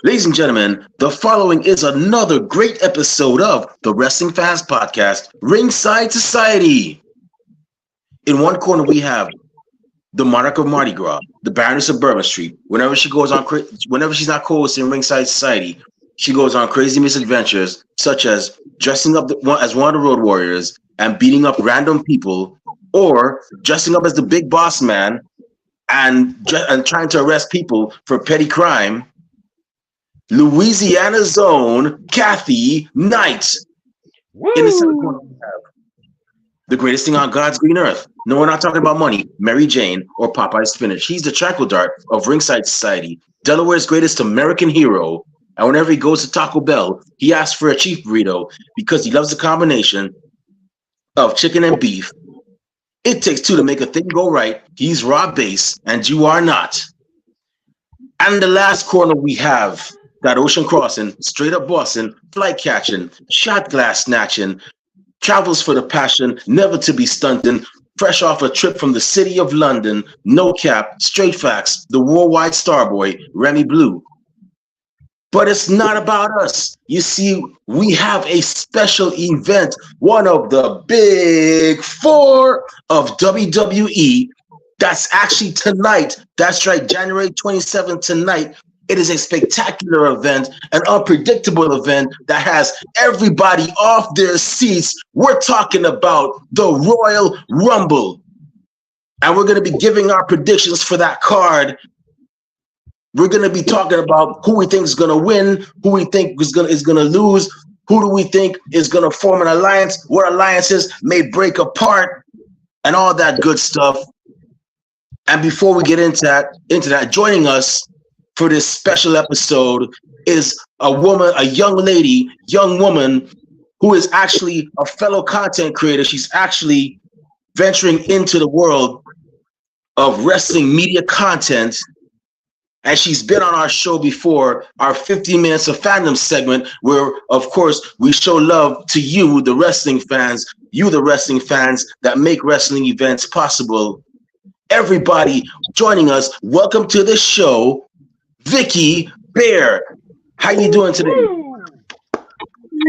Ladies and gentlemen, the following is another great episode of the Wrestling Fans Podcast, Ringside Society. In one corner, we have the Monarch of Mardi Gras, the Baroness of Bourbon Street. Whenever she's not co-hosting Ringside Society, she goes on crazy misadventures, such as dressing up as one of the Road Warriors and beating up random people, or dressing up as the Big Boss Man and trying to arrest people for petty crime. Louisiana's own Kathy Knight. Woo! In the center corner, we have the greatest thing on God's green earth. No, we're not talking about money, Mary Jane, or Popeye Spinach. He's the tranquil dart of Ringside Society, Delaware's greatest American hero. And whenever he goes to Taco Bell, he asks for a chief burrito because he loves the combination of chicken and beef. It takes two to make a thing go right. He's Rob Bass, and you are not. And the last corner we have got ocean crossing, straight up Boston, flight catching, shot glass snatching, travels for the passion, never to be stunting, fresh off a trip from the city of London, no cap, straight facts, the worldwide star boy, Remy Blue. But it's not about us. You see, we have a special event, one of the big four of WWE. That's actually tonight. That's right, January 27th tonight. It is a spectacular event, an unpredictable event that has everybody off their seats. We're talking about the Royal Rumble. And we're going to be giving our predictions for that card. We're going to be talking about who we think is going to win, who we think is going to lose, who do we think is going to form an alliance, what alliances may break apart, and all that good stuff. And before we get into that, joining us for this special episode is a young woman who is actually a fellow content creator. She's actually venturing into the world of wrestling media content. And she's been on our show before, our 50 Minutes of Fandom segment, where, of course, we show love to you, the wrestling fans, that make wrestling events possible. Everybody joining us, welcome to the show, Vicky Bear. How you doing today?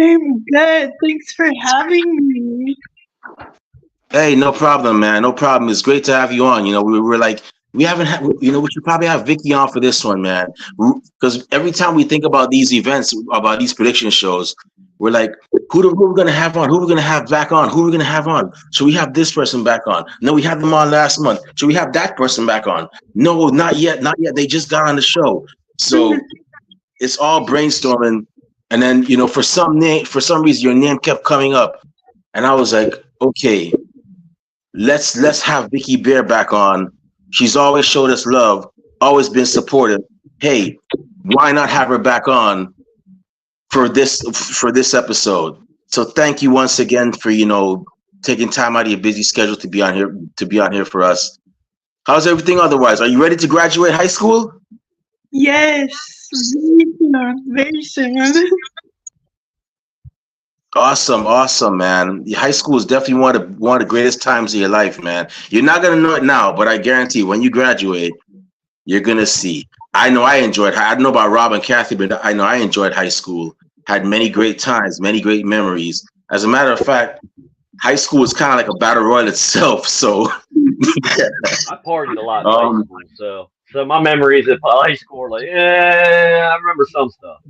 I'm good. Thanks for having me. Hey, no problem, man. No problem. It's great to have you on. You know, we were like, we should probably have Vicky on for this one, man. Because every time we think about these events, about these prediction shows, we're like, who are we going to have on? Who are we going to have back on? Who are we going to have on? Should we have this person back on? No, we had them on last month. Should we have that person back on? No, not yet. Not yet. They just got on the show. So it's all brainstorming. And then, you know, for some reason, your name kept coming up. And I was like, okay, let's have Vicky Bear back on. She's always showed us love, always been supportive. Hey, why not have her back on for this episode? So thank you once again for, you know, taking time out of your busy schedule to be on here for us. How's everything otherwise? Are you ready to graduate high school? Yes, very soon. Awesome, man. High school is definitely one of the greatest times of your life, man. You're not gonna know it now, but I guarantee when you graduate, you're gonna see. I know I enjoyed. I don't know about Rob and Kathy, but I know I enjoyed high school. Had many great times, many great memories. As a matter of fact, high school is kind of like a battle royal itself. So I partied a lot in high school, so my memories of high school are like, I remember some stuff,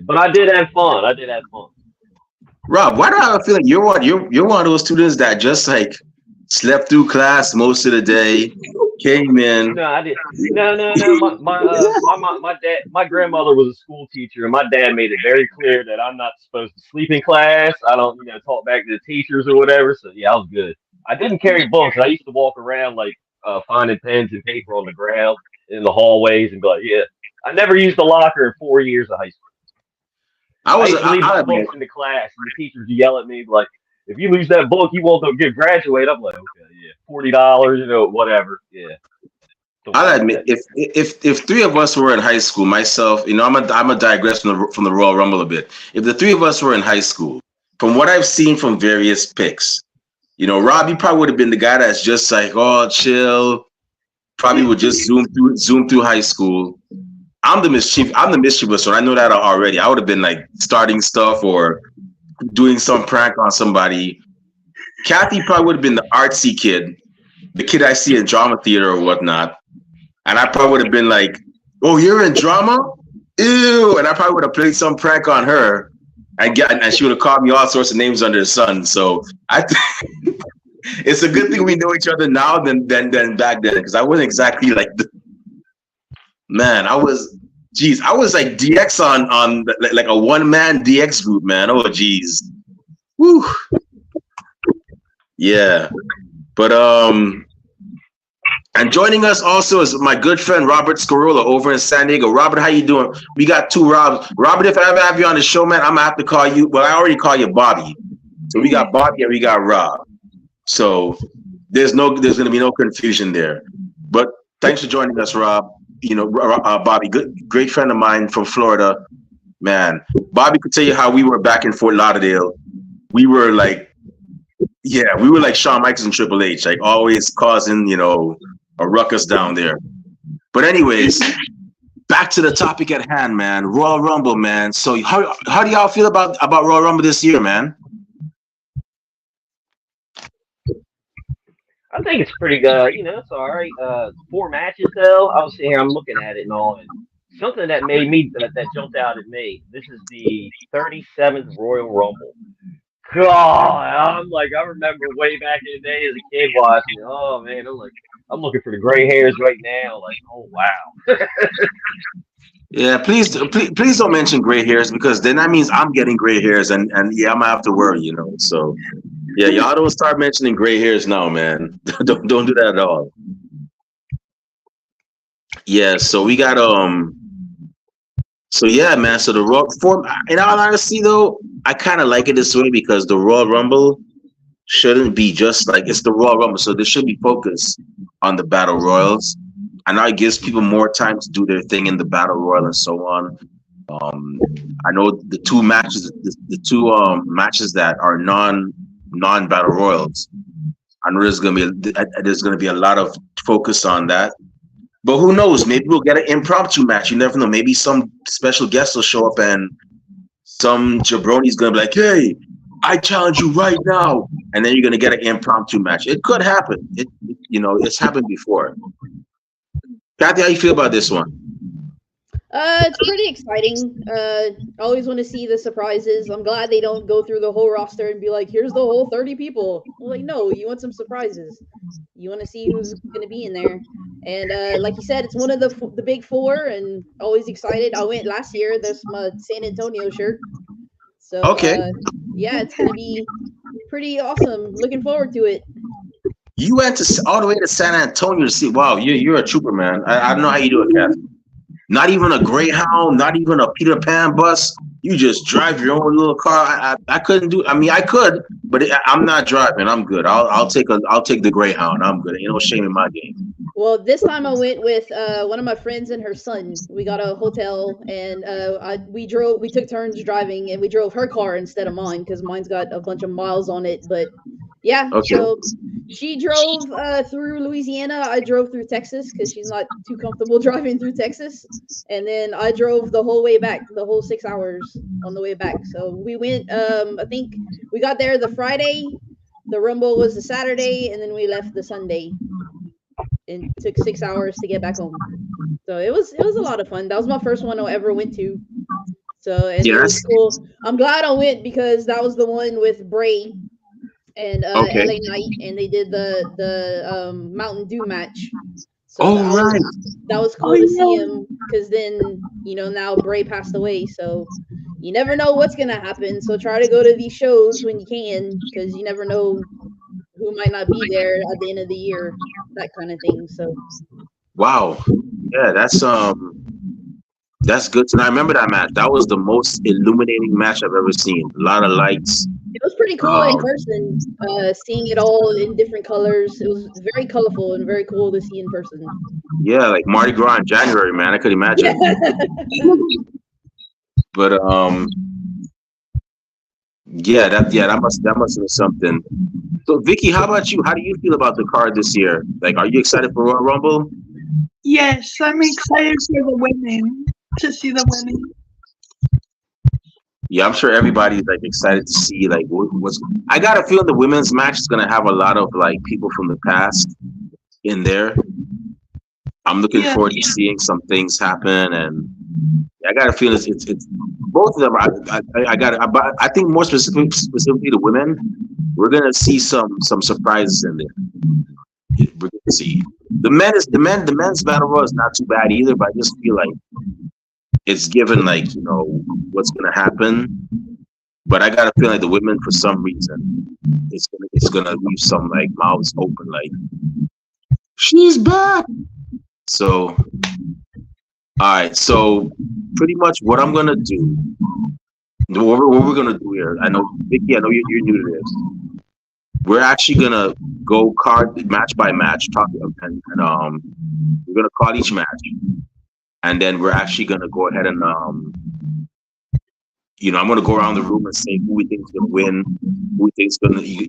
but I did have fun. Rob, why do I feel like you're one of those students that just like slept through class most of the day, came in? No, I didn't. No. My grandmother was a school teacher, and my dad made it very clear that I'm not supposed to sleep in class. I don't, talk back to the teachers or whatever. So yeah, I was good. I didn't carry books. I used to walk around like finding pens and paper on the ground in the hallways and be like, yeah. I never used a locker in 4 years of high school. I used to leave my books in the class, and the teachers would yell at me like, "If you lose that book, you won't get graduate." I'm like, "Okay, yeah, $40, whatever." Yeah. I'll admit, if three of us were in high school, myself, I'm a digress from the Royal Rumble a bit. If the three of us were in high school, from what I've seen from various picks, Rob, you probably would have been the guy that's just like, oh, chill. Probably would just zoom through high school. I'm the mischievous one. I know that already. I would have been like starting stuff or doing some prank on somebody. Kathy probably would have been the artsy kid, the kid I see in drama theater or whatnot. And I probably would have been like, "Oh, you're in drama? Ew!" And I probably would have played some prank on her, and she would have called me all sorts of names under the sun. So it's a good thing we know each other now than back then, because I wasn't exactly like man. I was like DX on like a one man DX group, man. Oh geez, woo, yeah. But and joining us also is my good friend Robert Scarola over in San Diego. Robert, how you doing? We got two Robs. Robert, if I ever have you on the show, man, I'm gonna have to call you. Well, I already call you Bobby. So we got Bobby and we got Rob. So there's gonna be no confusion there. But thanks for joining us, Rob. You know, Bobby, great friend of mine from Florida. Man, Bobby could tell you how we were back in Fort Lauderdale. We were like Shawn Michaels and Triple H, like always causing, a ruckus down there. But anyways, back to the topic at hand, man. Royal Rumble, man. So how do y'all feel about Royal Rumble this year, man? I think it's pretty good. It's all right. 4 matches though. I was sitting here, I'm looking at it and all, and something that made me that jumped out at me. This is the 37th Royal Rumble. God, I remember way back in the day as a kid watching. Oh man, I'm looking for the gray hairs right now. Like, oh wow. Yeah, please don't mention gray hairs, because then that means I'm getting gray hairs, and yeah, I'm gonna have to worry, So yeah, y'all don't start mentioning gray hairs now, man. don't do that at all. Yeah, so we got So yeah, man. So the Royal form, in all honesty, though, I kind of like it this way, because the Royal Rumble shouldn't be just like it's the Royal Rumble, so there should be focus on the Battle Royals. I know it gives people more time to do their thing in the Battle Royal and so on. I know the two matches that are non Battle Royals. I know there's gonna be a lot of focus on that. But who knows? Maybe we'll get an impromptu match. You never know. Maybe some special guest will show up and some jabroni's gonna be like, "Hey, I challenge you right now," and then you're gonna get an impromptu match. It could happen. It's happened before. Kathy, how you feel about this one? It's pretty exciting. I always want to see the surprises. I'm glad they don't go through the whole roster and be like, "Here's the whole 30 people." I'm like, no, you want some surprises. You want to see who's going to be in there. And like you said, it's one of the big four, and always excited. I went last year. There's my San Antonio shirt. So okay, yeah, it's going to be pretty awesome. Looking forward to it. You went all the way to San Antonio to see. Wow, you're a trooper, man. I don't know how you do it, Kathy. Not even a Greyhound, not even a Peter Pan bus. You just drive your own little car. I couldn't do. I mean, I could, but I'm not driving. I'm good. I'll take the Greyhound. I'm good. Ain't no shame in my game. Well, this time I went with one of my friends and her son. We got a hotel, and we took turns driving, and we drove her car instead of mine, because mine's got a bunch of miles on it. But yeah, okay. So she drove through Louisiana. I drove through Texas, because she's not too comfortable driving through Texas. And then I drove the whole way back, the whole 6 hours on the way back. So we went, I think we got there the Friday, the Rumble was the Saturday, and then we left the Sunday. It took 6 hours to get back home. So it was a lot of fun. That was my first one I ever went to. So and it was cool. I'm glad I went, because that was the one with Bray and LA Knight, and they did the Mountain Dew match. So that was cool to see him, because then now Bray passed away, so you never know what's gonna happen. So try to go to these shows when you can, because you never know who might not be there at the end of the year, that kind of thing. So wow, yeah, that's good to know. I remember that match. That was the most illuminating match I've ever seen. A lot of lights. It was pretty cool in person, seeing it all in different colors. It was very colorful and very cool to see in person. Yeah, like Mardi Gras in January, man. I could imagine. But that must have been something. So Vicky, how about you? How do you feel about the card this year? Like, are you excited for Royal Rumble? Yes, I'm excited for the women. to see the women. Yeah, I'm sure everybody's like excited to see like what's. I got a feeling the women's match is gonna have a lot of like people from the past in there. I'm looking Yeah. forward to seeing some things happen, and I got a feeling it's both of them. I think more specifically the women, we're gonna see some surprises in there. We're gonna see the men's battle royal is not too bad either, but I just feel like it's given like what's gonna happen. But I got a feeling like the women for some reason it's gonna leave some like mouths open like she's back. So all right, so pretty much what I'm gonna do, what we're gonna do here. I know Vicky, I know you're new to this. We're actually gonna go card match by match, and we're gonna call each match, and then we're actually gonna go ahead and I'm gonna go around the room and say who we think is gonna win, who we think is gonna lose,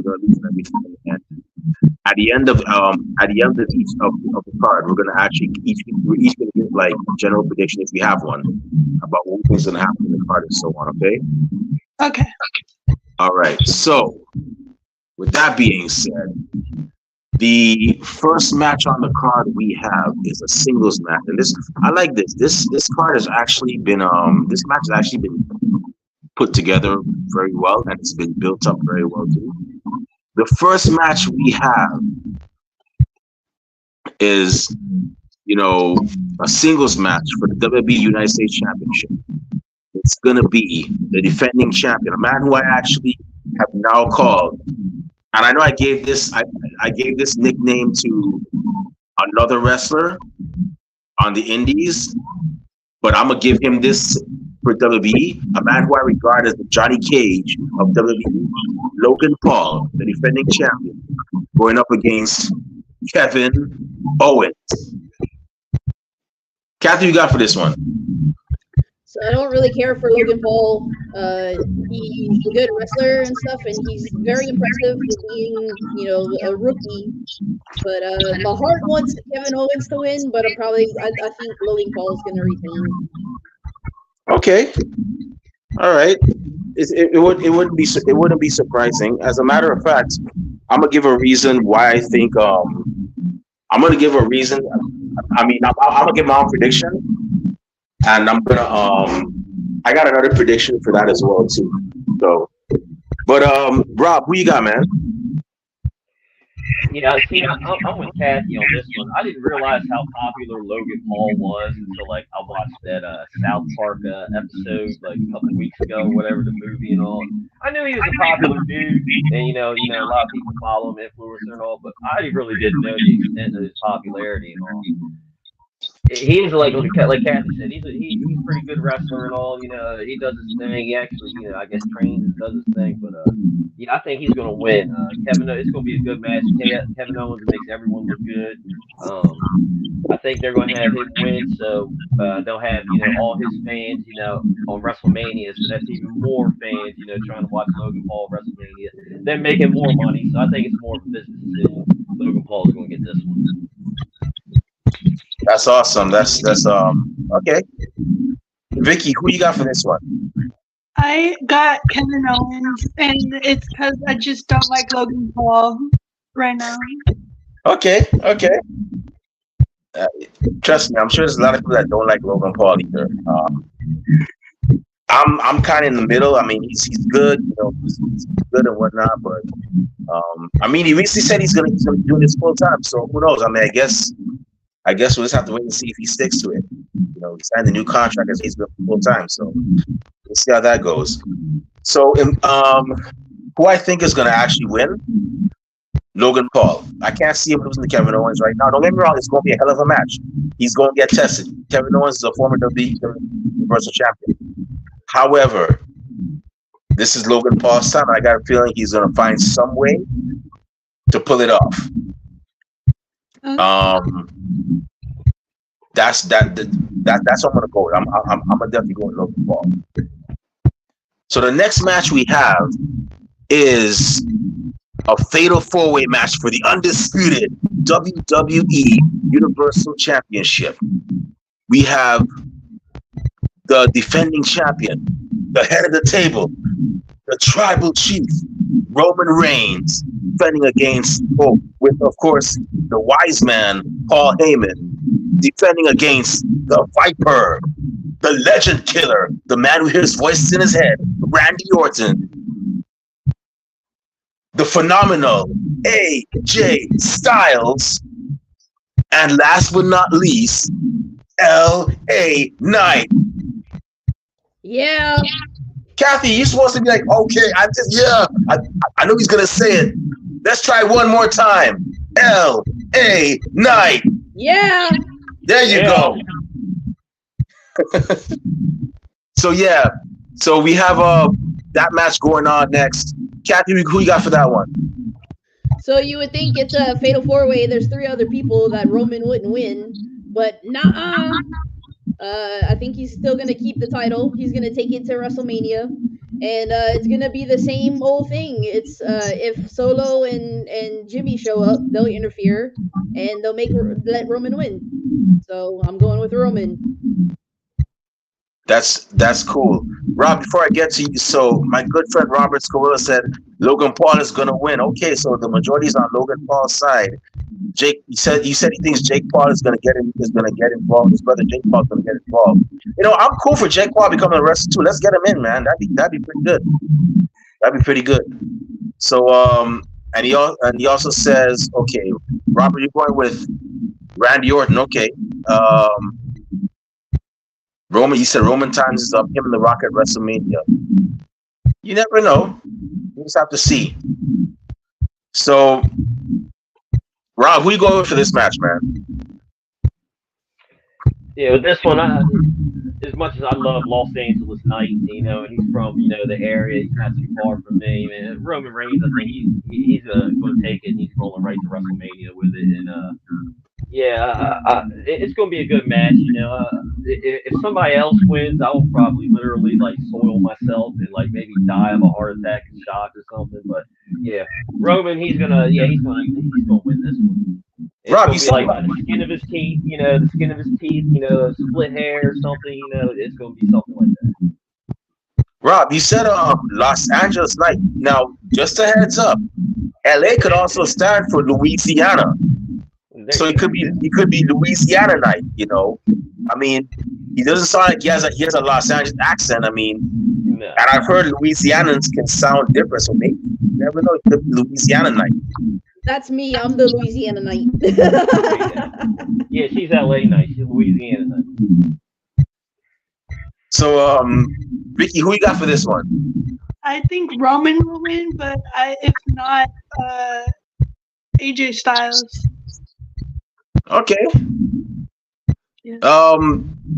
and everything. And at the end of each of the card, we're gonna actually we're each gonna give like a general prediction if we have one about what we think is gonna happen in the card and so on. Okay. Okay. All right. So, with that being said, the first match on the card we have is a singles match, and I like this. This card has actually been this match has actually been put together very well, and it's been built up very well too. The first match we have is a singles match for the WWE United States Championship. It's gonna be the defending champion, a man who I actually have now called. And I know I gave this nickname to another wrestler on the Indies, but I'm gonna give him this for WWE, a man who I regard as the Johnny Cage of WWE, Logan Paul, the defending champion, going up against Kevin Owens. Kathy, you got for this one? So I don't really care for Logan Paul. He's a good wrestler and stuff, and he's very impressive for being, a rookie. But my heart wants Kevin Owens to win, but I think Logan Paul is going to retain. Okay, all right. It wouldn't be surprising. As a matter of fact, I'm gonna give a reason why I think I'm gonna give a reason. I'm gonna give my own prediction. And I'm gonna I got another prediction for that as well too. So, but Rob, who you got, man? Yeah, see, I'm with Kathy on this one. I didn't realize how popular Logan Paul was until I watched that South Park episode like a couple weeks ago, whatever the movie and all. I knew he was a popular dude, and a lot of people follow him, influencer and all, but I really didn't know the extent of his popularity and all. He's like Kathy said, he's a pretty good wrestler and all. He does his thing. He actually, I guess trains and does his thing. But I think he's gonna win. Kevin, it's gonna be a good match. Kevin Owens makes everyone look good. I think they're gonna have him win, so they'll have all his fans, on WrestleMania. So that's even more fans, trying to watch Logan Paul WrestleMania. They're making more money, so I think it's more of a business decision. Logan Paul is gonna get this one. That's awesome. That's okay. Vicky, who you got for this one? I got Kevin Owens, and it's because I just don't like Logan Paul right now. Okay. Trust me, I'm sure there's a lot of people that don't like Logan Paul either. I'm kind of in the middle. I mean, he's good, he's good and whatnot, but he recently said he's gonna be doing this full time. So who knows? I mean, I guess we'll just have to wait and see if he sticks to it. He signed a new contract as he's been full time, so we'll see how that goes. So, who I think is going to actually win? Logan Paul. I can't see him losing to Kevin Owens right now. Don't get me wrong; it's going to be a hell of a match. He's going to get tested. Kevin Owens is a former WWE Universal Champion. However, this is Logan Paul's time, and I got a feeling he's going to find some way to pull it off. That's what I'm gonna go with. I'm gonna definitely go with Logan Paul. So the next match we have is a fatal four-way match for the undisputed WWE Universal Championship. We have the defending champion, the head of the table, the tribal chief, Roman Reigns, defending against, with of course, the wise man, Paul Heyman, defending against the Viper, the legend killer, the man who hears voices in his head, Randy Orton, the phenomenal AJ Styles, and last but not least, LA Knight. Yeah. Kathy, you're supposed to be like, okay, I know he's gonna say it. Let's try one more time. LA Knight. Yeah. There you go. So we have that match going on next. Kathy, who you got for that one? So you would think it's a fatal four-way. There's 3 other people that Roman wouldn't win, but nah. I think he's still gonna keep the title. He's gonna take it to WrestleMania, and it's gonna be the same old thing. It's if Solo and Jimmy show up, they'll interfere, and they'll let Roman win. So I'm going with Roman. That's cool. Rob, before I get to you, so my good friend Robert Scovilla said Logan Paul is gonna win. Okay, so the majority is on Logan Paul's side. Jake, he said he thinks Jake Paul is gonna get involved. His brother Jake Paul is gonna get involved. You know, I'm cool for Jake Paul becoming a wrestler too. Let's get him in, man. That'd be pretty good. That'd be pretty good. So and he also says, okay, Robert, you're going with Randy Orton. Okay. Roman, you said Roman times is up. Him and The Rock at WrestleMania. You never know. You just have to see. So, Rob, who you going with for this match, man? Yeah, with this one, as much as I love Los Angeles Knight, you know, and he's from, you know, the area, he's not too far from me, man. Roman Reigns, I think he's going to take it, and he's rolling right to WrestleMania with it, and it's going to be a good match, you know. If somebody else wins, I will probably literally like soil myself and like maybe die of a heart attack and shock or something. But yeah, Roman, he's gonna win this one. It's Rob, gonna be like by the skin of his teeth, you know, split hair or something, you know. It's gonna be something like that. Rob, you said Los Angeles Knight. Now, just a heads up, LA could also stand for Louisiana. So he could be Louisiana Knight, you know. I mean, he doesn't sound like he has a Los Angeles accent. I mean, no. And I've heard Louisianans can sound different, so maybe you never know. It could be Louisiana Knight. That's me. I'm the Louisiana Knight. Yeah, she's LA Knight. She's Louisiana Knight. So, Ricky, who you got for this one? I think Roman will win, but if not, AJ Styles. Okay. Yeah.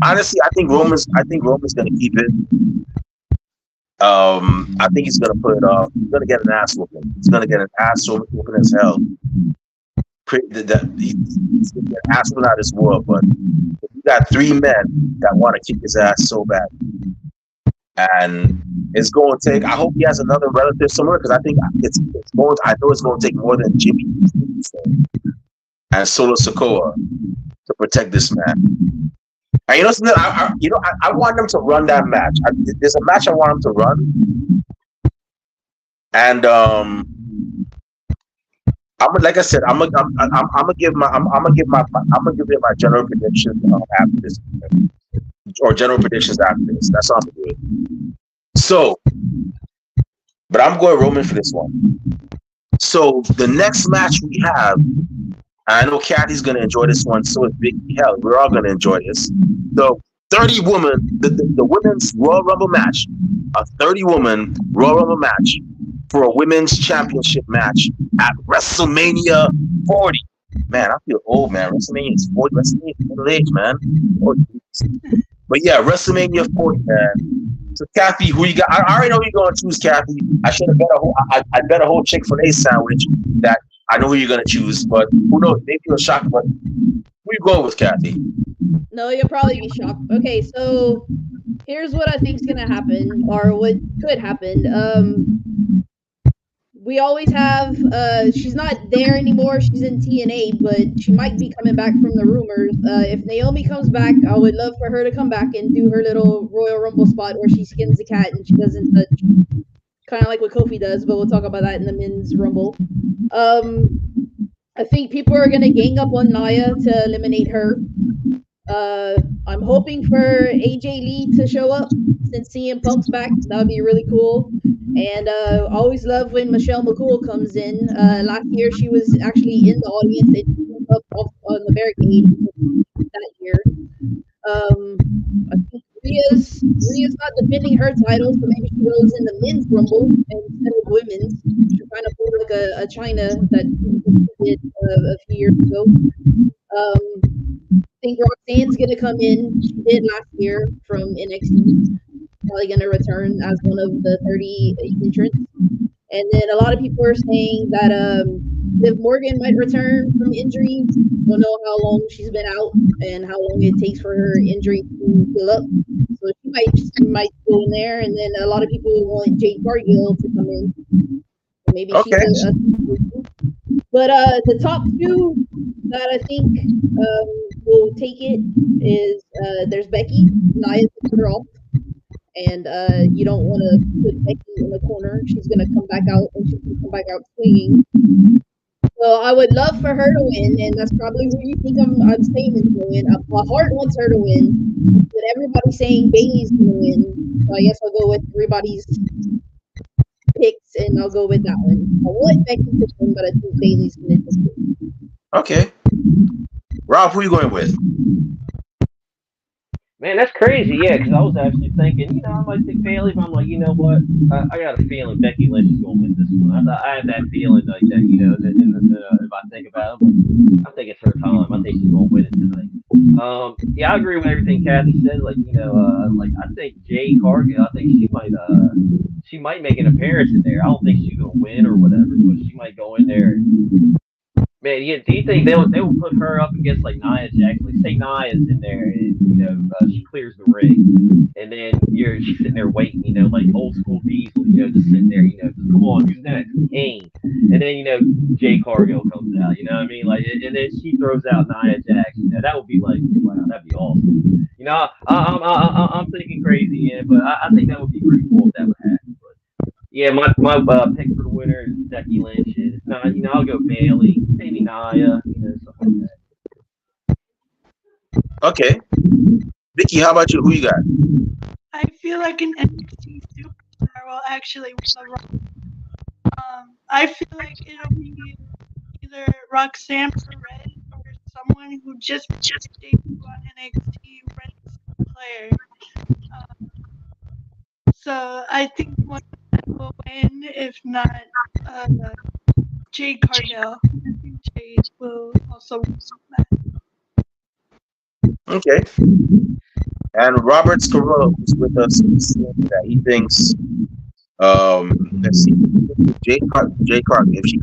Honestly, I think Roman's gonna keep it. I think he's gonna put it off. He's gonna get an ass whooping. He's gonna get an ass whooping as hell. He's gonna get an ass whooping out of this world. But you got 3 men that want to kick his ass so bad, and it's going to take. I hope he has another relative somewhere because I think it's going. I know it's going to take more than Jimmy and Solo Sikoa to protect this man. And you know something? I want them to run that match. There's a match I want them to run, and like I said, I'm gonna give it my general prediction after this, or general predictions after this. That sounds good. So, but I'm going Roman for this one. So the next match we have. I know Kathy's going to enjoy this one, so is Big Hell. We're all going to enjoy this. The 30-woman, the women's Royal Rumble match, a 30-woman Royal Rumble match for a women's championship match at WrestleMania 40. Man, I feel old, man. WrestleMania is 40. WrestleMania is middle age, man. But yeah, WrestleMania 40, man. So Kathy, who you got? I already know who you're going to choose, Kathy. I should have bet a whole Chick-fil-A sandwich that I know who you're gonna choose, but who knows? Maybe you're shocked. But who you going with, Kathy? No, you'll probably be shocked. Okay, so here's what I think's gonna happen, or what could happen. we always have. She's not there anymore. She's in TNA, but she might be coming back from the rumors. If Naomi comes back, I would love for her to come back and do her little Royal Rumble spot where she skins the cat and she doesn't touch, kind of like what Kofi does. But we'll talk about that in the men's Rumble. I think people are gonna gang up on Nia to eliminate her. I'm hoping for AJ Lee to show up since CM Punk's back. That would be really cool. And always love when Michelle McCool comes in. Last year she was actually in the audience and she jumped up on the barricade that year. I think Rhea's not defending her title, so maybe she goes in the men's rumble instead of women's. She kind of pulled like a China that she did a few years ago. I think Roxanne's gonna come in. She did last year from NXT. Probably gonna return as one of the 30 entrants. And then a lot of people are saying that Liv Morgan might return from injury. Don't know how long she's been out and how long it takes for her injury to heal up. So she might go in there. And then a lot of people want Jade Cargill to come in. Maybe she's but the top two that I think will take it is there's Becky. Nia's put her off. And you don't want to put Becky in the corner. She's going to come back out, and she's going to come back out swinging. So I would love for her to win, and that's probably who you think I'm saying is going to win. My heart wants her to win, but everybody's saying Bayley's going to win. So I guess I'll go with everybody's picks, and I'll go with that one. I want Becky to win, but I think Bayley's going to win. Okay. Rob, who are you going with? Man, that's crazy, yeah, because I was actually thinking, I might pick Bayley, but I'm like, you know what? I got a feeling Becky Lynch is going to win this one. I have that feeling like that, if I think about it, I think it's her time. I think she's going to win it tonight. Yeah, I agree with everything Kathy said. Like, I think Jade Cargill, I think she might make an appearance in there. I don't think she's going to win or whatever, but she might go in there. Man, yeah, do you think they will put her up against like Nia Jax? Like, say Nia's in there and she clears the ring, and then she's sitting there waiting, like old school Diesel, just sitting there, just, come on, who's next? Kane, and then Jade Cargill comes out, you know what I mean? Like, and then she throws out Nia Jax. That would be like, wow, that'd be awesome. I'm thinking crazy, yeah, but I think that would be pretty cool if that would happen. But yeah, my pick for the winner is Becky Lynch. I'll go Bayley, maybe Nia, something like that. Okay. Vicky, how about you? Who you got? I feel like an NXT superstar will actually win the Rumble. I feel like it'll be either Roxanne Perez or someone who just debuted on NXT, Red Claire. So I think one of them will win, if not Jade Cargill. I think Jade will also win that. Okay. And Robert Scarillo, who's with us, saying that he thinks, let's see, Jade Cargill, if she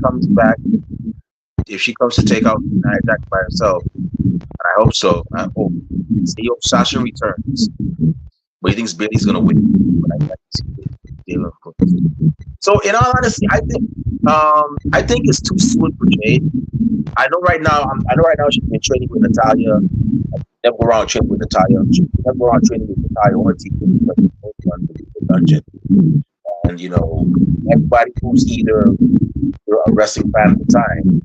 comes to take out Nia Jax by herself, and I hope so. I hope Sasha returns. But he thinks Bayley's gonna win. But I like to see Bayley, of course. So in all honesty, I think it's too soon for Jade. I know right now she's been training with Natalia. Never go around training with Natalia. She never go around training with Natalia or T the dungeon. And everybody who's either a wrestling fan at the time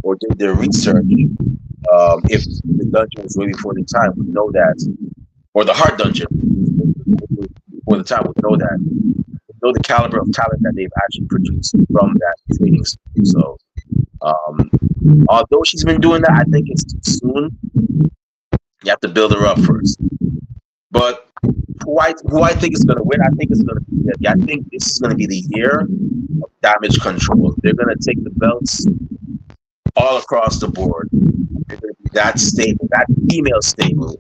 or did their research, if the dungeon was way before the time, would know that, or the Heart Dungeon before the time would know that. Know the caliber of talent that they've actually produced from that training school. So, although she's been doing that, I think it's too soon. You have to build her up first. But who I think is going to win, I think this is going to be the year of Damage Control. They're going to take the belts all across the board. They're going to be that stable, that female stable,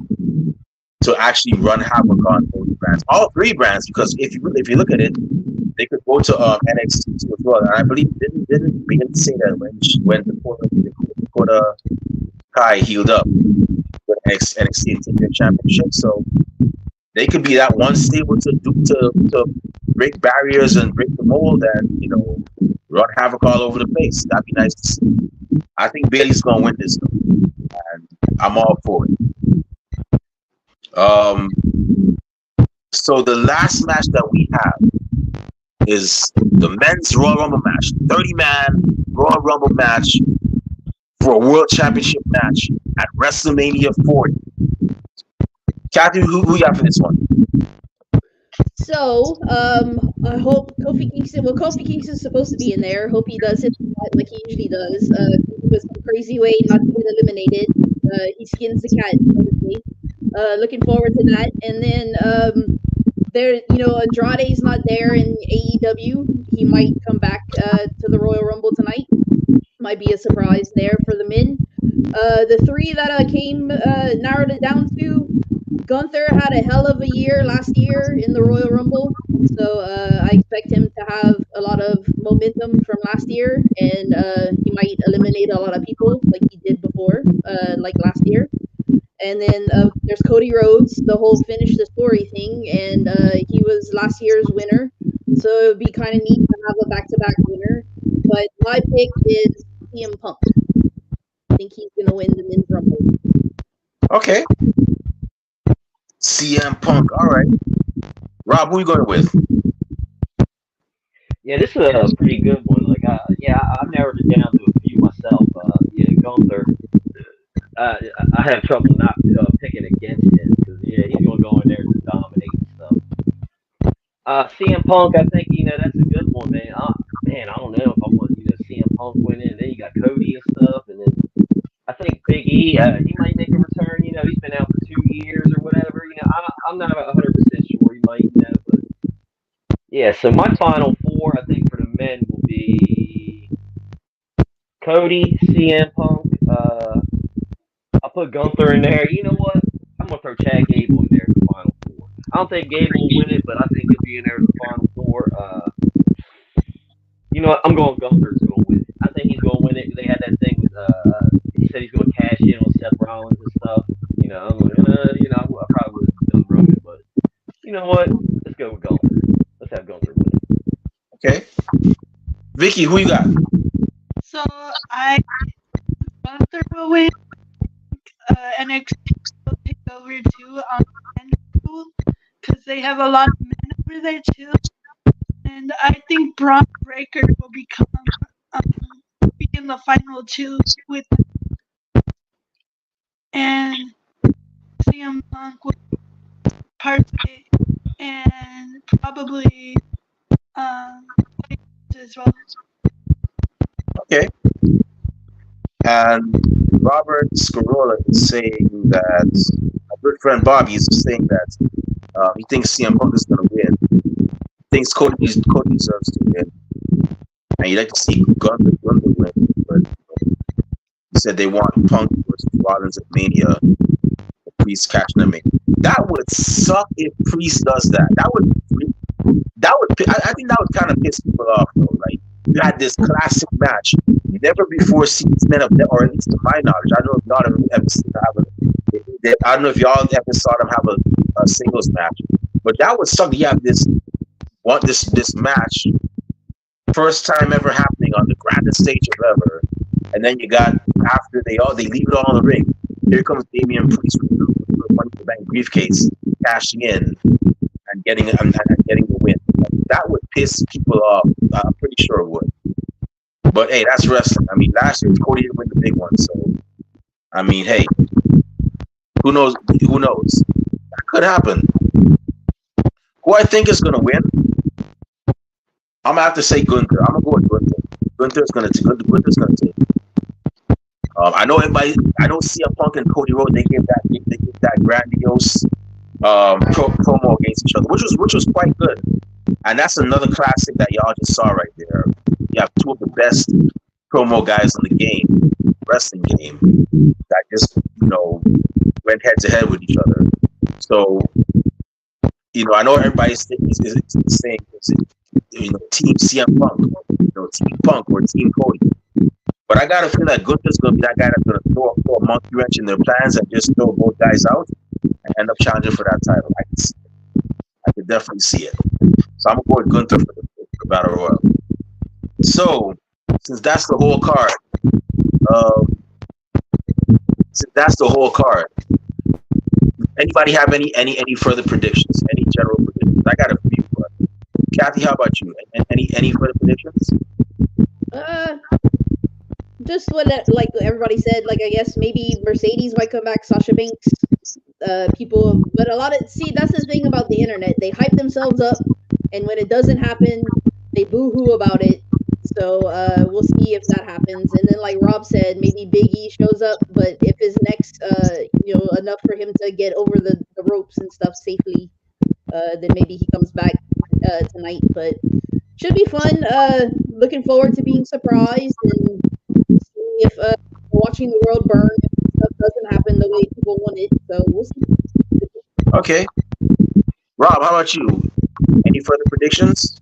to actually run havoc on both brands, all three brands. Because if you look at it, they could go to NXT as well. And I believe didn't begin to say that when Dakota Kai healed up with NXT and take their championship. So they could be that one stable to break barriers and break the mold and run havoc all over the place. That'd be nice to see. I think Bailey's gonna win this though, and I'm all for it. So the last match that we have is the men's Royal Rumble match, 30-man Royal Rumble match for a World Championship match at WrestleMania 40. Kathy, who you got for this one? So, I hope Kofi Kingston. Well, Kofi Kingston's supposed to be in there. Hope he does it like he usually does. It was some crazy way not to get eliminated. He skins the cat. Obviously. Looking forward to that. And then there, Andrade's not there in AEW. He might come back to the Royal Rumble tonight. Might be a surprise there for the men. The three that came narrowed it down to. Gunther had a hell of a year last year in the Royal Rumble, so I expect him to have a lot of momentum from last year, and he might eliminate a lot of people like he did before, like last year. And then there's Cody Rhodes, the whole finish the story thing, and he was last year's winner, so it would be kind of neat to have a back-to-back winner. But my pick is CM Punk. I think he's going to win the Men's Rumble. Okay. CM Punk. All right. Rob, who are you going with? Yeah, this is a pretty good one. Like, I've narrowed it down to a few myself. Gunther. I have trouble not picking against him because he's going to go in there to dominate and stuff. CM Punk, I think that's a good one, man. I don't know if I want CM Punk winning. And then you got Cody and stuff, and then I think Big E, he might make a return. He's been out for 2 years or whatever. I'm not 100% sure he might, but yeah. So my final four, I think for the men will be Cody, CM Punk. I'll put Gunther in there. You know what? I'm gonna throw Chad Gable in there as the final four. I don't think Gable will win it, but I think he'll be in there as the final four. You know what? I'm going Gunther's gonna win it. I think he's gonna win it. They had that thing with he said he's gonna cash in on Seth Rollins and stuff. I'm like, I probably would have done Roman, but you know what? Let's go with Gunther. Let's have Gunther win it. Okay. Vicky, who you got? So Gunther will win. NXT will take over too on the because they have a lot of men over there too. And I think Braun Breaker will be in the final two with and CM Punk will be part of it and probably as well. Okay. And Robert Scarola is saying that my good friend Bobby is saying that he thinks CM Punk is going to win. He thinks Cody deserves to win, and he'd like to see Gunther win. But he said they want Punk versus Rollins at Mania. Priest catching him. That would suck if Priest does that. I think that would kind of piss people off though. Like you had this classic match. You never before seen these men of that, or at least to my knowledge, I don't know if y'all ever seen them have I don't know if y'all ever saw them have a singles match, but that would suck. You have this match, first time ever happening on the grandest stage of ever, and then you got after they leave it all in the ring. Here comes Damian Priest with the Money in the Bank briefcase, cashing in and getting the win. That would piss people off. I'm pretty sure it would. But hey, that's wrestling. I mean, last year Cody didn't win the big one, so I mean, hey, who knows? Who knows? That could happen. Who I think is gonna win? I'm gonna have to say Gunther. I'm gonna go with Gunther. Gunther's gonna take. I know CM Punk and Cody Rhodes. They gave that grandiose promo against each other, which was quite good. And that's another classic that y'all just saw right there. You have two of the best promo guys in the game, wrestling game, that just went head to head with each other. So I know everybody's saying Team CM Punk, Team Punk or Team Cody. But I gotta feel that Gunther's gonna be that guy that's gonna throw a monkey wrench in their plans and just throw both guys out and end up challenging for that title. I could definitely see it. So I'm gonna go with Gunther for the Battle Royal. So, since that's the whole card, um, since that's the whole card, anybody have any further predictions? Any general predictions? I got a few. But Kathy, how about you? Any further predictions? Uh, just what like everybody said. Like I guess maybe Mercedes might come back. Sasha Banks. People, but a lot of that's the thing about the internet. They hype themselves up, and when it doesn't happen, they boo-hoo about it. So we'll see if that happens. And then, like Rob said, maybe Big E shows up, but if his next, enough for him to get over the ropes and stuff safely, then maybe he comes back tonight. But should be fun. Looking forward to being surprised and seeing if watching the world burn if stuff doesn't happen the way people want it. So we'll see. Okay, Rob, how about you? Any further predictions?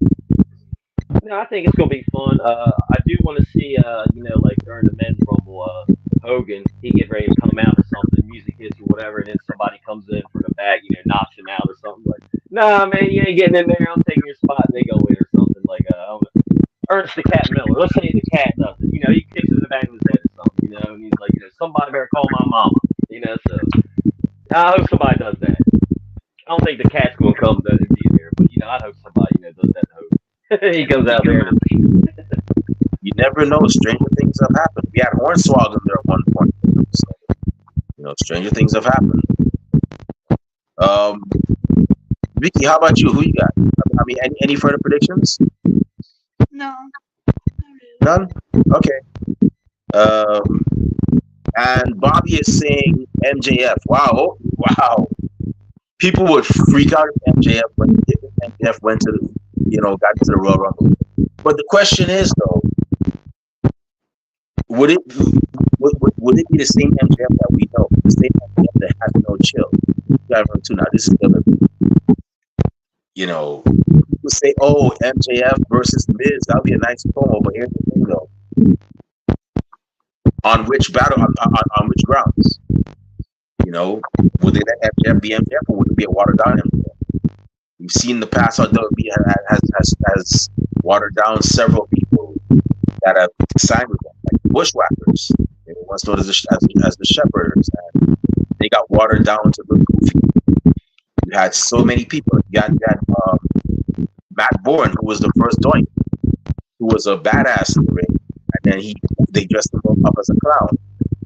No, I think it's gonna be fun. I do want to see, like during the men's rumble, Hogan, he get ready to come out or something, music hits or whatever, and then somebody comes in from the back, knocks him out or something like, nah, man, you ain't getting in there. I'm taking your spot, and they go in or something like, I don't know, Ernst the Cat Miller. Let's say the cat does it. He kicks in the back of his head or something, and he's like, somebody better call my mama, So I hope somebody does that. I don't think the cat's gonna come to be there, but I hope somebody does that. He goes out there. You never know. Stranger things have happened. We had Hornswoggle there at one point. So, stranger things have happened. Vicky, how about you? Who you got? I mean, any further predictions? No. None? Okay. And Bobby is saying MJF. Wow. People would freak out if MJF went to the, got to the Royal Rumble. But the question is, though, would it be the same MJF that we know? The same MJF that has no chill? You gotta remember too. Now, this is people say, "Oh, MJF versus Miz, that'll be a nice promo." But here's the thing, though: on which which grounds? Would they let MJF be MJF, or would it be a watered down MJF? We've seen in the past how WWE has watered down several people that have signed with them, like the Bushwhackers. They were once known as the Shepherders, and they got watered down to look goofy. You had so many people. You had Matt Bourne, who was the first Doink, who was a badass in the ring, and then they dressed him up as a clown.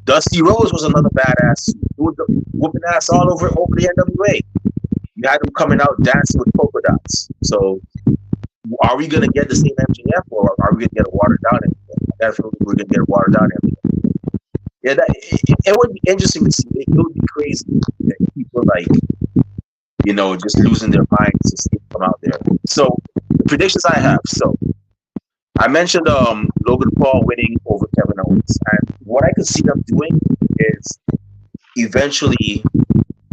Dusty Rhodes was another badass who was whooping ass all over the NWA. You had him coming out dancing with polka dots. So, are we going to get the same MJF, or are we going to get a watered down MJF? Definitely, we're going to get a watered down MJF. Yeah, it would be interesting to see. It would be crazy that people just losing their minds to see him come out there. So, the predictions I have. So, I mentioned Logan Paul winning over Kevin Owens, and what I could see them doing is eventually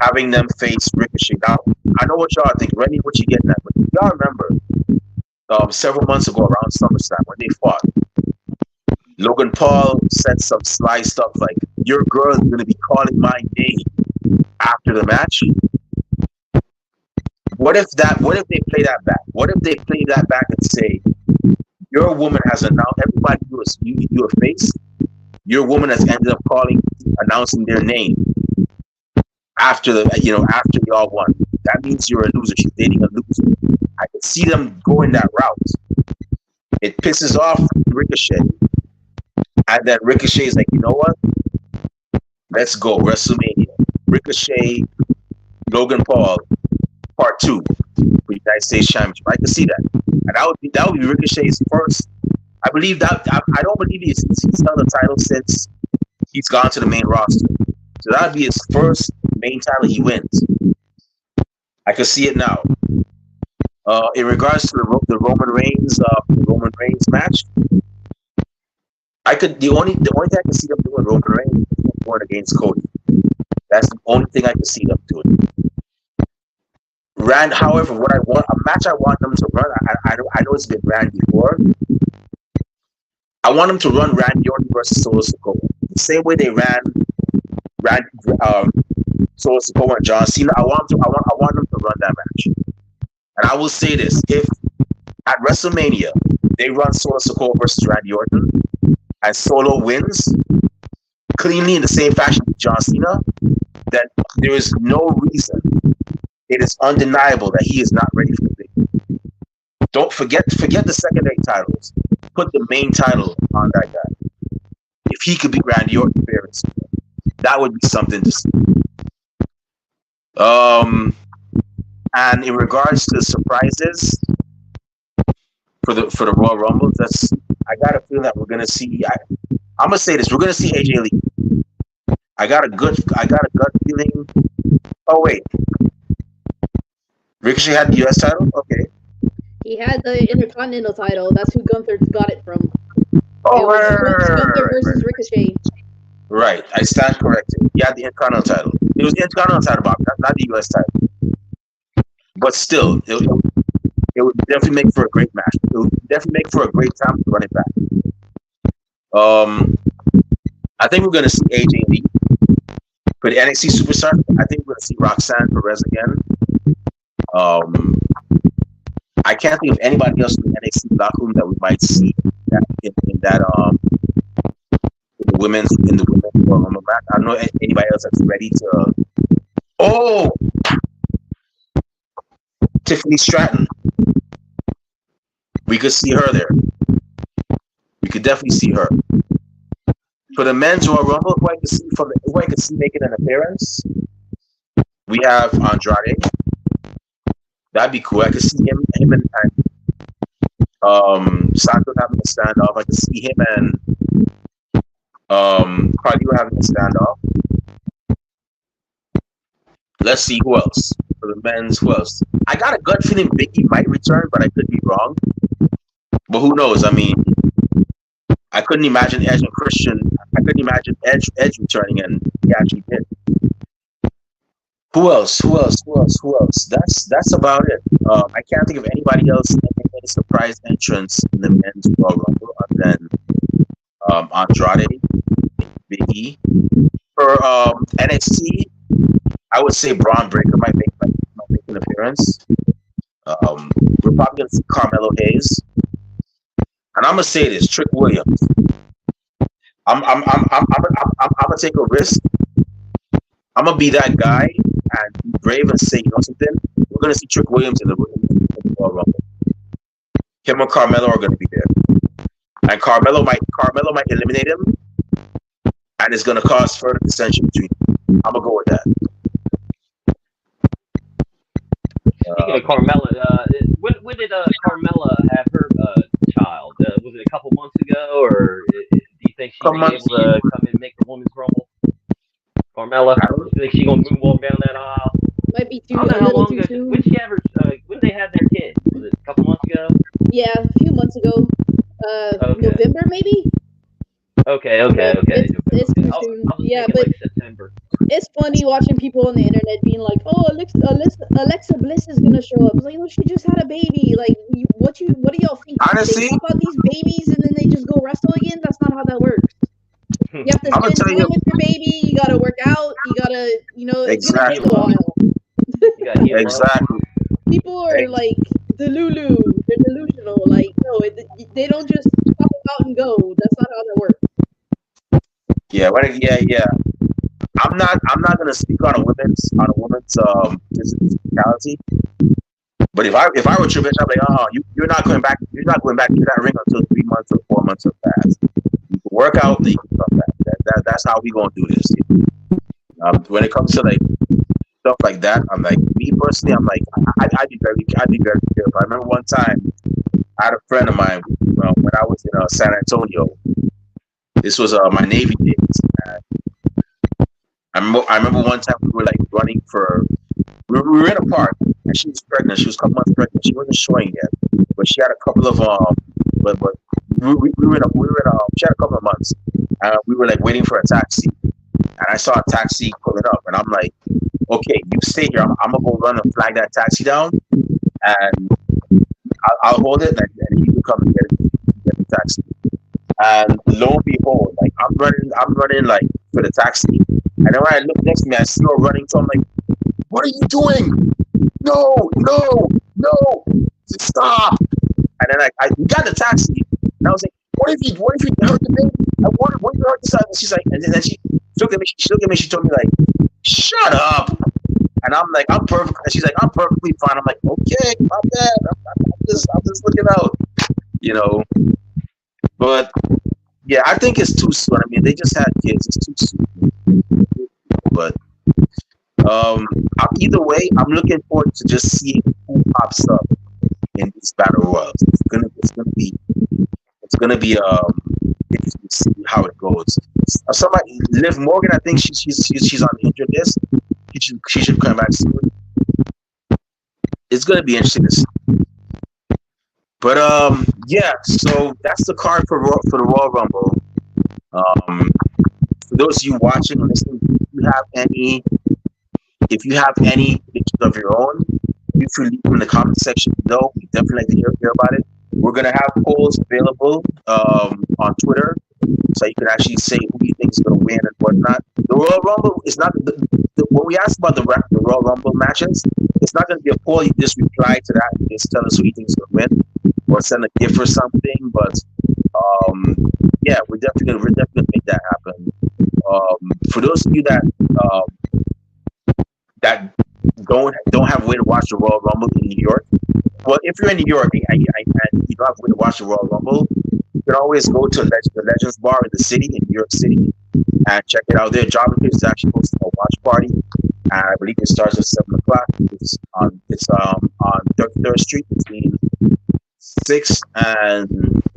having them face Ricochet. Now, I know what y'all think. Randy, what you getting at? But y'all remember several months ago around SummerSlam when they fought, Logan Paul said some sly stuff like, "Your girl is going to be calling my name after the match." What if they play that back? What if they play that back and say, "Your woman has announced, everybody you a face, your woman has ended up announcing their name after after y'all won. That means you're a loser. She's dating a loser." I could see them going that route. It pisses off Ricochet, and then Ricochet is like, "You know what? Let's go WrestleMania. Ricochet, Logan Paul, Part 2 for United States Championship." I could see that, and that would be Ricochet's first. I believe that. I don't believe he's held the title since he's gone to the main roster. So that would be his first main title he wins. I can see it now. In regards to the Roman Reigns match, the only thing I can see them doing Roman Reigns is going against Cody. That's the only thing I can see them doing. However, a match I want them to run. I know it's been ran before. I want them to run Randy Orton versus Solo Sikoa the same way they ran Solo Sikoa and John Cena. I want them to run that match. And I will say this: if at WrestleMania, they run Solo Sikoa versus Randy Orton, and Solo wins cleanly in the same fashion with John Cena, then there is no reason. It is undeniable that he is not ready for the big. Don't forget the secondary titles. Put the main title on that guy. If he could beat Randy Orton fair and square, that would be something to see. And in regards to surprises for the Royal Rumble, I got a feeling that we're gonna see. I'm gonna say this: we're gonna see AJ Lee. I got a gut feeling. Oh wait, Ricochet had the U.S. title. Okay. He had the Intercontinental title. That's who Gunther got it from. Oh, Gunther versus Ricochet. Right, I stand corrected. He had the Intercontinental title. It was the Intercontinental title, Bob, not the U.S. title. But still, it would definitely make for a great match. It would definitely make for a great time to run it back. I think we're going to see AJ Lee for the NXT Superstar. I think we're going to see Roxanne Perez again. I can't think of anybody else in the NXT locker room that we might see in the women's Royal Rumble match. I don't know anybody else that's ready to. Oh, Tiffany Stratton. We could see her there. We could definitely see her. For the men's Royal Rumble, who I could see making an appearance, we have Andrade. That'd be cool. I could see him and Santos having a standoff. I could see him and Cardio having a standoff. Let's see who else. For the men's, who else? I got a gut feeling Biggie might return, but I could be wrong. But who knows? I mean, I couldn't imagine Edge and Christian. I couldn't imagine Edge returning, and he actually did. Who else? That's about it. I can't think of anybody else making any surprise entrance in the men's Royal Rumble other than Andrade, Big E. For NXT, I would say Braun Breaker might make an appearance. We're probably gonna see Carmelo Hayes, and I'm gonna say this: Trick Williams. I'm gonna take a risk. I'm gonna be that guy and be brave and say, you know something? We're gonna see Trick Williams in the Royal Rumble. Him and Carmelo are gonna be there, and Carmelo might eliminate him, and it's gonna cause further dissension between them. I'm gonna go with that. Speaking of Carmella, when did Carmella have her child? Was it a couple months ago, or do you think she'll be able to come and make the women's rumble? Carmella, do you think she's gonna moonwalk down that aisle? Might be too. I don't know how long ago. When did she have her? When did they have their kid? Was it a couple months ago? Yeah, a few months ago. Okay. November maybe. Okay. It's too soon. Yeah, but like September. It's funny watching people on the internet being like, "Oh, Alexa Bliss is gonna show up." It's like, "Oh, she just had a baby." Like, what do y'all think? Honestly, they talk about these babies and then they just go wrestle again? That's not how that works. You have to spend time with your baby. You gotta work out. You gotta, it's gonna take a while. Exactly. People are like delulu. They're delusional. Like, no, they don't just pop out and go. That's not how that works. Yeah. I'm not gonna speak on a woman's physicality. But if I were Triple H, I'd be like, you're not going back to that ring until 3 months or 4 months have passed. You can work out, then you can come back. That's how we gonna do this. When it comes to like stuff like that, I'm like, me personally, I'm like, I'd be very careful. I remember one time I had a friend of mine when I was in San Antonio. This was my Navy days. I remember one time we were like running we were in a park and she was pregnant. She was a couple months pregnant. She wasn't showing yet, but she had a couple of but we were in she had a couple of months. We were like waiting for a taxi, and I saw a taxi pulling up, and I'm like, okay, you stay here. I'm gonna go run and flag that taxi down, and I'll hold it, and you can come and get the taxi. And lo and behold, like I'm running like for the taxi, and then when I look next to me, I see her running. So I'm like, "What are you doing? No! Stop!" we got the taxi, and I was like, what if you hurt the baby? What if you hurt the son? And she's like, and then she looked at me. She looked at me. She told me like, shut up. And I'm like, I'm perfect. And she's like, I'm perfectly fine. I'm like, okay, my bad. I'm just looking out, you know. But yeah, I think it's too soon. I mean, they just had kids. It's too soon. But either way, I'm looking forward to just seeing who pops up in these battle royals. It's gonna be interesting to see how it goes. Somebody, Liv Morgan, I think she's on the injured list. She should come back soon. It's gonna be interesting to see. But yeah, so that's the card for the Royal Rumble. For those of you watching and listening, if you have any pictures of your own, you can leave them in the comment section below. We definitely like to hear about it. We're gonna have polls available on Twitter, so you can actually say who you think is gonna win and whatnot. The Royal Rumble is not when we ask about the Royal Rumble matches, it's not gonna be a poll. You just reply to that and just tell us who you think is gonna win, or send a gift or something. But yeah, we're definitely gonna make that happen. For those of you that don't have a way to watch the Royal Rumble in New York, well, if you're in New York and you don't have a way to watch the Royal Rumble, you can always go to the Legends Bar in the city, in New York City, and check it out there. John McCain is actually hosting a watch party, and I believe it starts at 7 o'clock. It's on 33rd Street between 6th and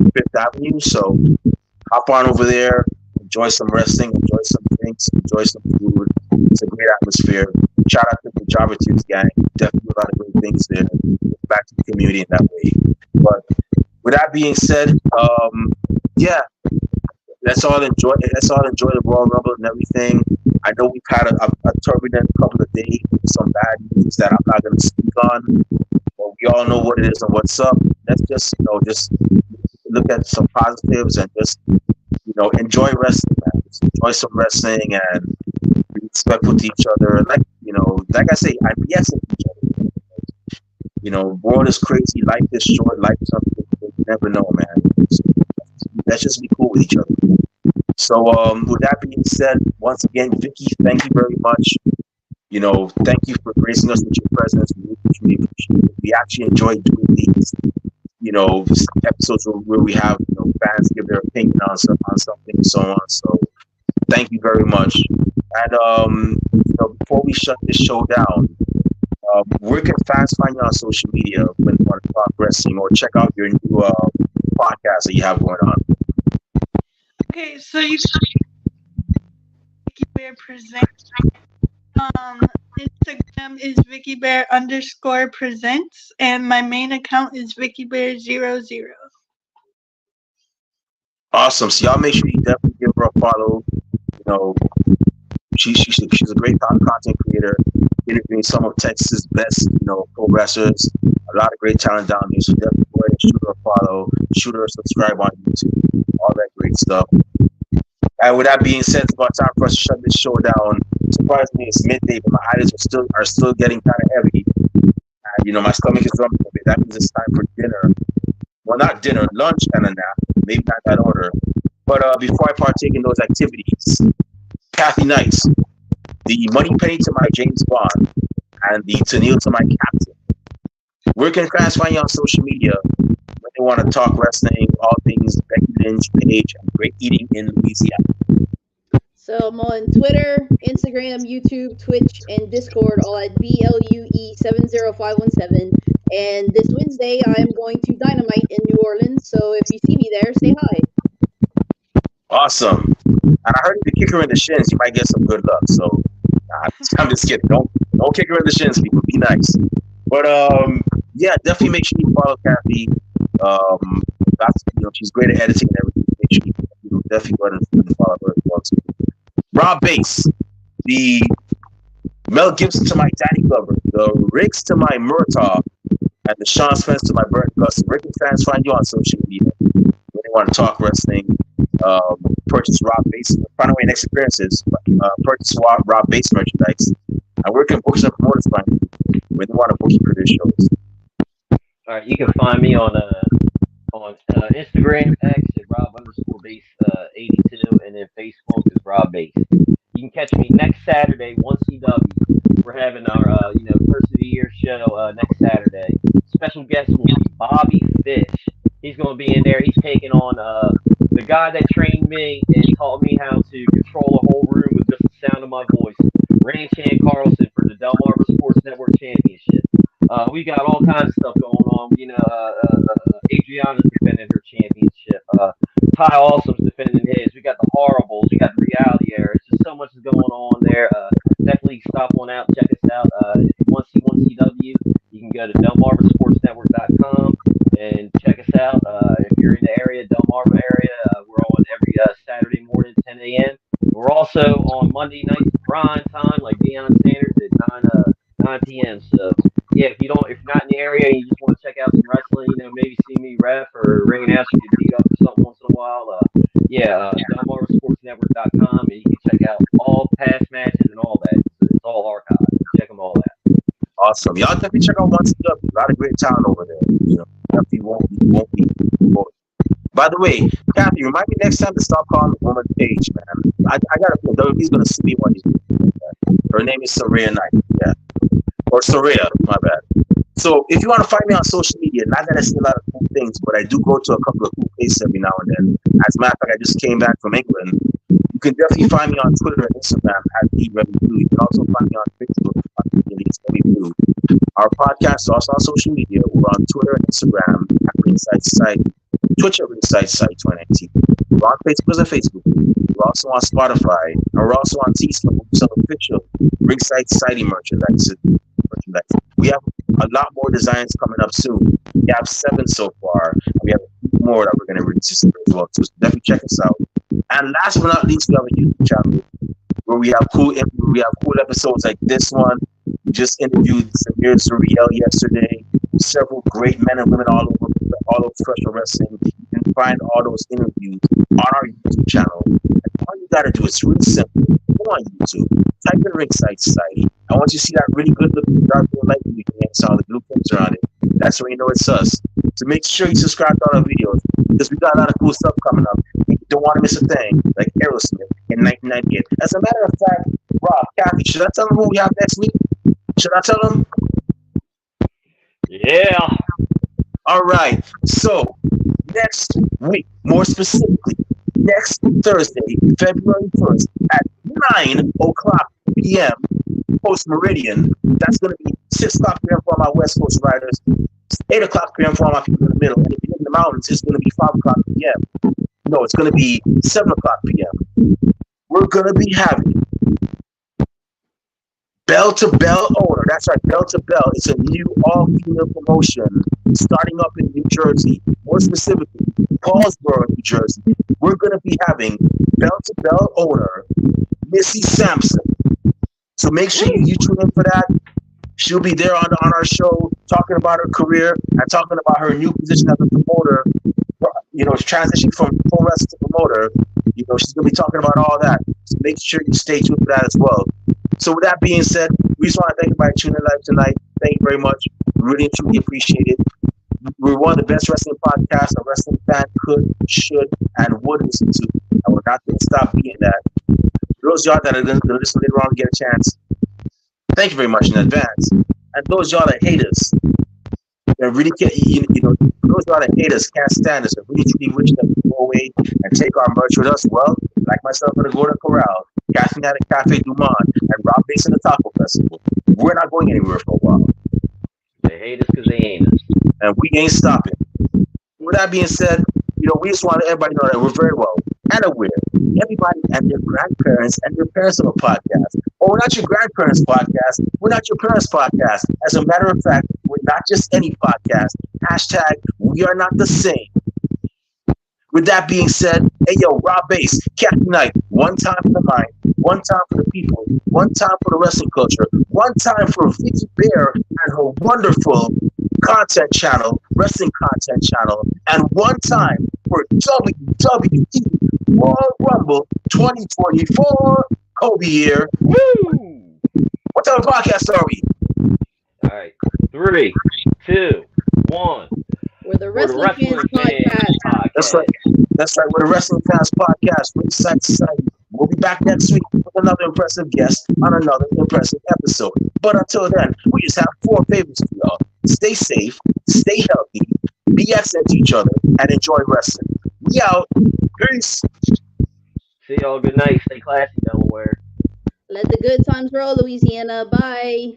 5th Avenue. So hop on over there, enjoy some wrestling, enjoy some drinks, enjoy some food. It's a great atmosphere. Shout out to the Java Tunes gang. Definitely a lot of great things there. Back to the community in that way. But with that being said, yeah, let's all enjoy the Royal Rumble and everything. I know we've had a turbulent couple of days with some bad news that I'm not going to speak on. But we all know what it is and what's up. Let's just look at some positives and just enjoy wrestling, man. Just enjoy some wrestling and be respectful to each other. Like I say, I'm yesing each other. World is crazy, life is short, life is unpredictable. You never know, man. Let's just be cool with each other. So, with that being said, once again, Vicky, thank you very much. Thank you for gracing us with your presence. We actually enjoy doing these, episodes where we have fans give their opinion on something and so on. So, thank you very much. And before we shut this show down, where can fans find you on social media when you want to talk wrestling or check out your new podcast that you have going on? Okay, so you can Vicky Bear Presents. Instagram is VickyBear_presents, and my main account is VickyBear00. Awesome. So y'all make sure you definitely give her a follow. She's a great content creator, interviewing some of Texas' best, pro wrestlers. A lot of great talent down there. So definitely go ahead and shoot her a follow, shoot her a subscribe on YouTube, all that great stuff. And with that being said, it's about time for us to shut this show down. Surprisingly, it's midday, but my eyes are still getting kind of heavy. And my stomach is rumbling a bit. That means it's time for dinner. Well, not dinner, lunch and a nap. Maybe not that order. But before I partake in those activities, Kathy Knights, the Money Penny to my James Bond, and the Tennille to my Captain. Where can fans find you on social media when they want to talk wrestling, all things Becky Lynch, Paige, and great eating in Louisiana? So I'm on Twitter, Instagram, YouTube, Twitch, and Discord, all at BLUE70517. And this Wednesday, I am going to Dynamite in New Orleans. So if you see me there, say hi. Awesome. And I heard if you kick her in the shins, you might get some good luck. So I'm just kidding. Don't kick her in the shins, people. Be nice. But yeah, definitely make sure you follow Kathy. She's great at editing and everything. Make sure you definitely go ahead and follow her as well. Rob Bass, the Mel Gibson to my Danny Glover, the Riggs to my Murtaugh, and the Sean Spence to my Burton Gus. Where can fans find you on social media when they want to talk wrestling? Purchase Rob Bass, find out your next experiences. Purchase Rob Bass merchandise. And where can books and promoters find you when they want to book you for their shows? All right, you can find me on on Instagram, X at Rob_base 82, and then Facebook is Rob Base. You can catch me next Saturday, 1CW. We're having our first of the year show next Saturday. Special guest will be Bobby Fish. He's going to be in there. He's taking on the guy that trained me and taught me how to control a whole room with just the sound of my voice. Ranchan Carlson for the Delmarva Sports Network Championship. We got all kinds of stuff going on. Adriana's defending her championship. Ty Awesome's defending his. We got the Horribles. We got the Reality Era. It's just so much is going on there. Definitely stop on out. Check us out. If you want to see 1CW, you can go to DelmarvaSportsNetwork.com and check us out. If you're in the area, Delmarva area, we're on every Saturday morning, 10 a.m. We're also on Monday night prime time, like Deion Sanders at 9 p.m. So yeah, if you're not in the area and you just want to check out some wrestling, maybe see me ref or ring an ass you get beat up or something once in a while, DelmarvaSportsNetwork.com, and you can check out all past matches and all that. It's all archived. Check them all out. Awesome. Y'all definitely check out 1CW. A lot of great talent over there. Definitely won't be. By the way, Kathy, remind me next time to stop calling the woman Paige, man. I got a feel WWE's going to sue me one of these days. Her name is Soraya Knight. Yeah. Or Soraya, my bad. So if you want to find me on social media, not that I see a lot of cool things, but I do go to a couple of cool places every now and then. As a matter of fact, I just came back from England. You can definitely find me on Twitter and Instagram at @ERevenue. You can also find me on Facebook at @ERevenue. Our podcast is also on social media. We're on Twitter and Instagram at Ringside Society, Twitch at Ringside Society 2019. We're on Facebook as a Facebook group. We're also on Spotify, and we're also on Teespring, which is official Ringside Society merchandise. We have a lot more designs coming up soon. We have 7 so far, and we have a few more that we're going to release as well. So definitely check us out. And last but not least, we have a YouTube channel where we have cool episodes like this one. We just interviewed Samir Zuriel yesterday. Several great men and women all over professional wrestling. You can find all those interviews on our YouTube channel. And all you got to do is really simple. Go on YouTube, type in Ringside Society. And once you see that really good looking dark blue light, you can saw the blue pins around it. That's when you know it's us. So make sure you subscribe to all our videos because we got a lot of cool stuff coming up. You don't want to miss a thing like Aerosmith in 1998. As a matter of fact, Rob, Kathy, should I tell them who we have next week? Should I tell them? Yeah. All right. So next week, more specifically, next Thursday, February 1st at 9:00 p.m. Post Meridian. That's going to be 6:00 p.m. for all my West Coast riders, 8:00 p.m. for all my people in the middle. And if you're in the mountains, it's going to be 5:00 p.m. No, it's going to be 7:00 p.m. We're going to be having Bell to Bell owner. That's right, Bell to Bell. It's a new all-female promotion starting up in New Jersey. More specifically, Paulsboro, New Jersey. We're going to be having Bell to Bell owner Missy Sampson. So make sure you tune in for that. She'll be there on our show talking about her career and talking about her new position as a promoter. Transitioning from pro wrestler to promoter. She's going to be talking about all that. So make sure you stay tuned for that as well. So with that being said, we just want to thank everybody tuning in live tonight. Thank you very much. Really and truly appreciate it. We're one of the best wrestling podcasts a wrestling fan could, should, and would listen to. And we're not going to stop being that. For those of y'all that are going to listen later on and get a chance, thank you very much in advance. And those of y'all that hate us, that really can't, for those of y'all that hate us, can't stand us, and really truly wish them to go away and take our merch with us, well, like myself at the Golden Corral, Catherine at the Cafe Dumont, and Rob Bass in the Taco Festival, we're not going anywhere for a while. They hate us because they ain't us. And we ain't stopping. With that being said, we just want everybody to know that we're very well and aware. Everybody and their grandparents and their parents of a podcast. Or we're not your grandparents' podcast. We're not your parents' podcast. As a matter of fact, we're not just any podcast. Hashtag, we are not the same. With that being said, hey yo, Rob Bass, Captain Knight, one time for the mind, one time for the people, one time for the wrestling culture, one time for Vicky Bear and her wonderful content channel, wrestling content channel, and one time for WWE Royal Rumble 2024 Kobe year. Woo! What type of podcast are we? All right, 3, 2, 1. We're the Wrestling Fans Podcast. That's right. That's right. We're the Wrestling Fans Podcast, Ringside Society. We'll be back next week with another impressive guest on another impressive episode. But until then, we just have 4 favors for y'all. Stay safe, stay healthy, be excellent to each other, and enjoy wrestling. We out. Peace. See y'all. Good night. Stay classy, Delaware. Let the good times roll, Louisiana. Bye.